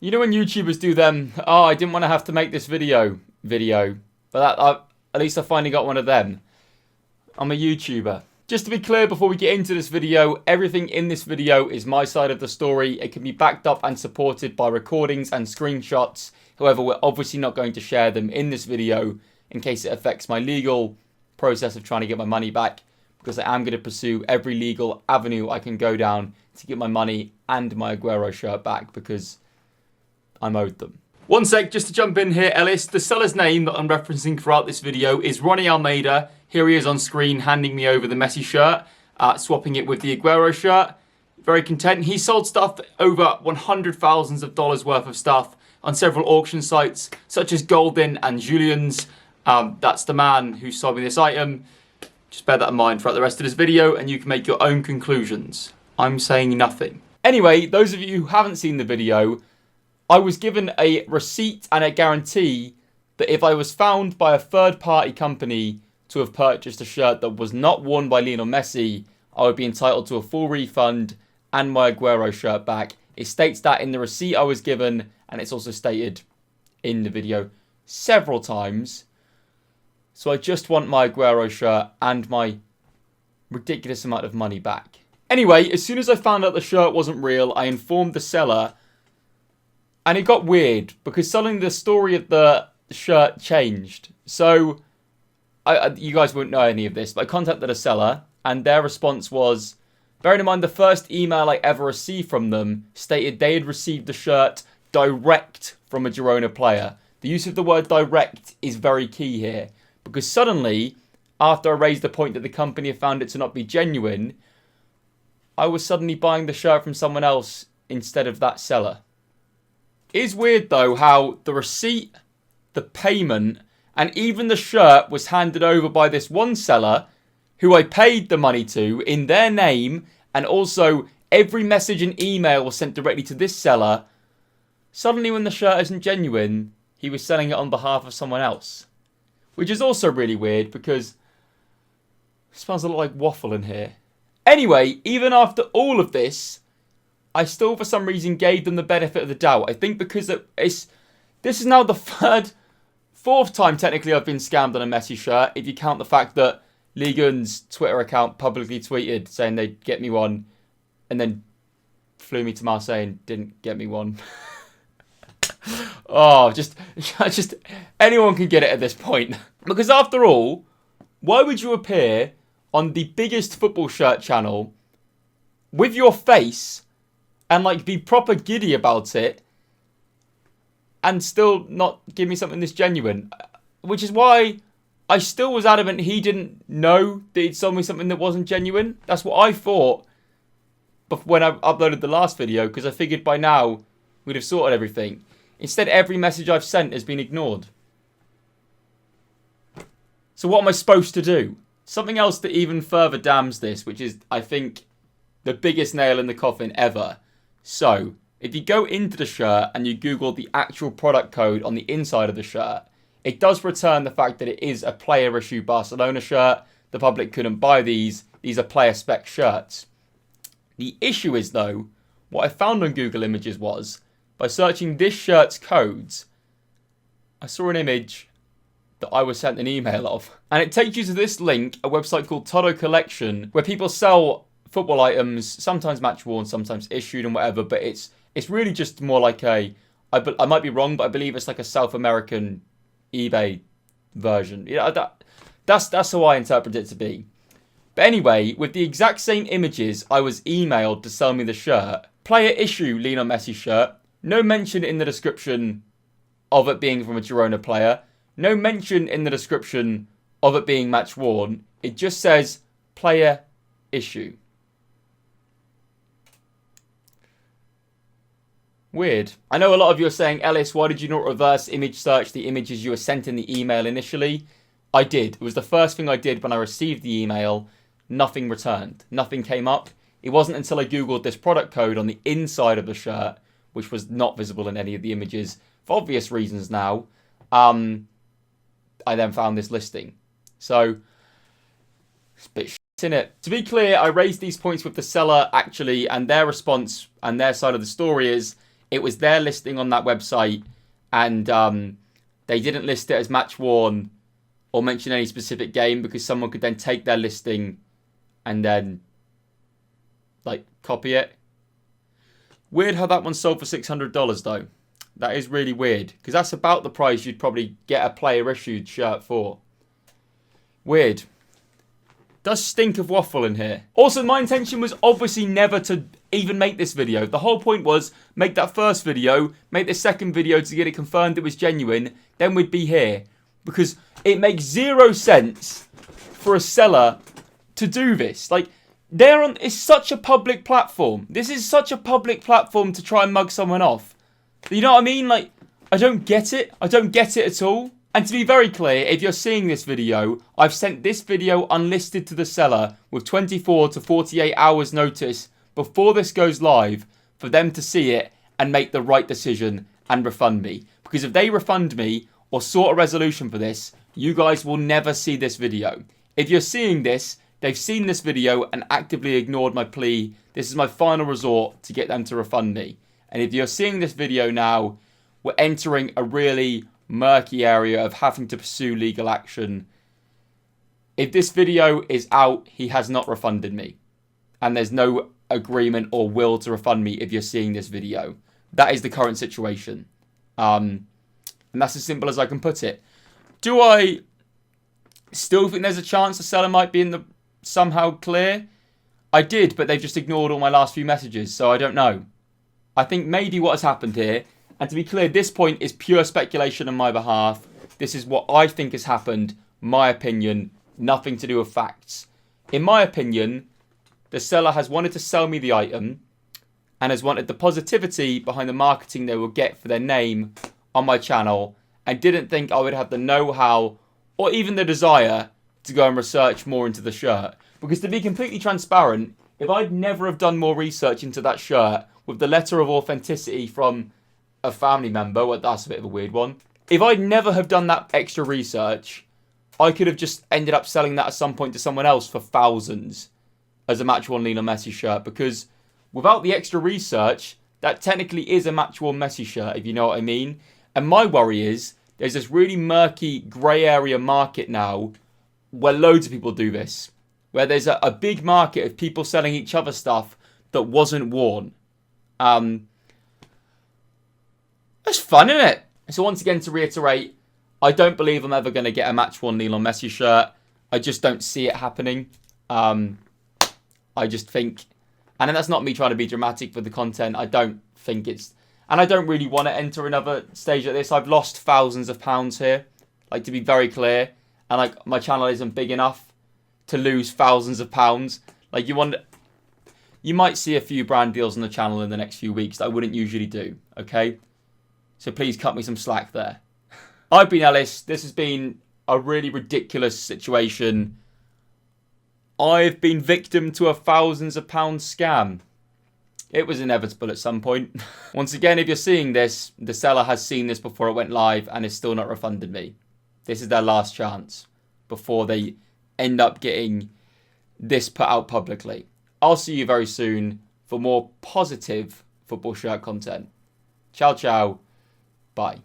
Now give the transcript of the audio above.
You know when YouTubers do them, oh, I didn't want to have to make this video. But at least I finally got one of them. I'm a YouTuber. Just to be clear before we get into this video, everything in this video is my side of the story. It can be backed up and supported by recordings and screenshots. However, we're obviously not going to share them in this video in case it affects my legal process of trying to get my money back, because I am going to pursue every legal avenue I can go down to get my money and my Aguero shirt back, because I'm owed them. One sec, just to jump in here, Ellis. The seller's name that I'm referencing throughout this video is Ronnie Almeida. Here he is on screen handing me over the Messi shirt, swapping it with the Aguero shirt. Very content. He sold stuff over $100,000 worth of stuff on several auction sites, such as Golden and Julian's. That's the man who sold me this item. Just bear that in mind throughout the rest of this video, and you can make your own conclusions. I'm saying nothing. Anyway, those of you who haven't seen the video, I was given a receipt and a guarantee that if I was found by a third-party company to have purchased a shirt that was not worn by Lionel Messi, I would be entitled to a full refund and my Aguero shirt back. It states that in the receipt I was given, and it's also stated in the video several times. So I just want my Aguero shirt and my ridiculous amount of money back. Anyway, as soon as I found out the shirt wasn't real, I informed the seller. And it got weird, because suddenly the story of the shirt changed. So, you guys won't know any of this, but I contacted a seller, and their response was, bearing in mind the first email I ever received from them stated they had received the shirt direct from a Girona player. The use of the word direct is very key here, because suddenly, after I raised the point that the company had found it to not be genuine, I was suddenly buying the shirt from someone else instead of that seller. It is weird though how the receipt, the payment, and even the shirt was handed over by this one seller who I paid the money to in their name, and also every message and email was sent directly to this seller. Suddenly when the shirt isn't genuine, he was selling it on behalf of someone else. Which is also really weird, because it smells a lot like waffle in here. Anyway, even after all of this, I still, for some reason, gave them the benefit of the doubt. I think because this is now the fourth time, technically, I've been scammed on a Messi shirt, if you count the fact that Ligue 1's Twitter account publicly tweeted saying they'd get me one, and then flew me to Marseille and didn't get me one. Oh, just anyone can get it at this point. Because after all, why would you appear on the biggest football shirt channel with your face and like be proper giddy about it and still not give me something this genuine? Which is why I still was adamant he didn't know that he'd sold me something that wasn't genuine. That's what I thought when I uploaded the last video, because I figured by now we'd have sorted everything. Instead, every message I've sent has been ignored. So what am I supposed to do? Something else that even further damns this, which is, I think, the biggest nail in the coffin ever. So, if you go into the shirt and you Google the actual product code on the inside of the shirt, it does return the fact that it is a player-issue Barcelona shirt. The public couldn't buy these. These are player-spec shirts. The issue is, though, what I found on Google Images was, by searching this shirt's codes, I saw an image that I was sent an email of. And it takes you to this link, a website called Todo Collection, where people sell football items, sometimes match worn, sometimes issued and whatever, but it's really just more like I might be wrong, but I believe it's like a South American eBay version. That's how I interpret it to be. But anyway, with the exact same images I was emailed to sell me the shirt, player issue Lionel Messi shirt, no mention in the description of it being from a Girona player, no mention in the description of it being match worn, it just says player issue. Weird. I know a lot of you are saying, Ellis, why did you not reverse image search the images you were sent in the email initially? I did. It was the first thing I did when I received the email. Nothing returned. Nothing came up. It wasn't until I Googled this product code on the inside of the shirt, which was not visible in any of the images, for obvious reasons now, I then found this listing. So, it's a bit in it. To be clear, I raised these points with the seller actually, and their response and their side of the story is, it was their listing on that website, and they didn't list it as match worn or mention any specific game, because someone could then take their listing and then like copy it. Weird how that one sold for $600 though. That is really weird, because that's about the price you'd probably get a player issued shirt for. Weird. Does stink of waffle in here. Also, my intention was obviously never to even make this video. The whole point was make that first video, make the second video to get it confirmed it was genuine, then we'd be here. Because it makes zero sense for a seller to do this. Like, it's such a public platform. This is such a public platform to try and mug someone off. You know what I mean? Like, I don't get it. I don't get it at all. And to be very clear, if you're seeing this video, I've sent this video unlisted to the seller with 24 to 48 hours notice before this goes live for them to see it and make the right decision and refund me. Because if they refund me or sort a resolution for this, you guys will never see this video. If you're seeing this, they've seen this video and actively ignored my plea. This is my final resort to get them to refund me. And if you're seeing this video now, we're entering a really murky area of having to pursue legal action. If this video is out, he has not refunded me. And there's no agreement or will to refund me if you're seeing this video. That is the current situation. And that's as simple as I can put it. Do I still think there's a chance the seller might be in the somehow clear? I did, but they've just ignored all my last few messages, so I don't know. I think maybe what has happened here, and to be clear, this point is pure speculation on my behalf. This is what I think has happened, my opinion, nothing to do with facts. In my opinion, the seller has wanted to sell me the item and has wanted the positivity behind the marketing they will get for their name on my channel, and didn't think I would have the know-how or even the desire to go and research more into the shirt. Because to be completely transparent, if I'd never have done more research into that shirt with the letter of authenticity from a family member, well, that's a bit of a weird one. If I'd never have done that extra research, I could have just ended up selling that at some point to someone else for thousands as a match worn Lionel Messi shirt. Because without the extra research, that technically is a match worn Messi shirt, if you know what I mean. And my worry is there's this really murky grey area market now where loads of people do this. Where there's a big market of people selling each other stuff that wasn't worn. That's fun, isn't it? So once again, to reiterate, I don't believe I'm ever going to get a match worn Lionel Messi shirt. I just don't see it happening. I just think, and that's not me trying to be dramatic for the content. I don't think it's, and I don't really want to enter another stage like this. I've lost thousands of pounds here, like, to be very clear. And like, my channel isn't big enough to lose thousands of pounds. Like, you might see a few brand deals on the channel in the next few weeks that I wouldn't usually do, okay? So please cut me some slack there. I've been Ellis. This has been a really ridiculous situation. I've been victim to a thousands of pounds scam. It was inevitable at some point. Once again, if you're seeing this, the seller has seen this before it went live and is still not refunded me. This is their last chance before they end up getting this put out publicly. I'll see you very soon for more positive football shirt content. Ciao, ciao. Bye.